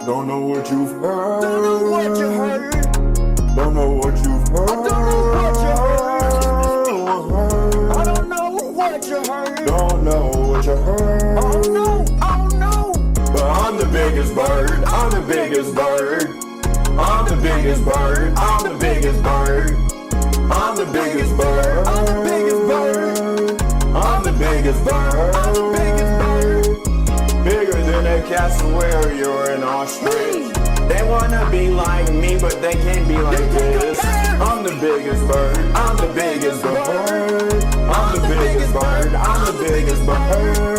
Don't know what you've heard. Don't know what you heard. Don't know what you've heard. I don't know what you heard. Don't know what you heard. Oh no, oh no. But I'm the biggest bird. I'm the biggest bird. I'm the biggest bird. I'm the biggest bird. I'm the biggest bird. I'm the biggest bird. I'm the biggest bird. I'm the biggest bird. Bigger than a cassowary or you're an ostrich. They wanna be like me, but they can't be like this. I'm the biggest bird. I'm the biggest bird. I'm the biggest bird. I'm the biggest bird.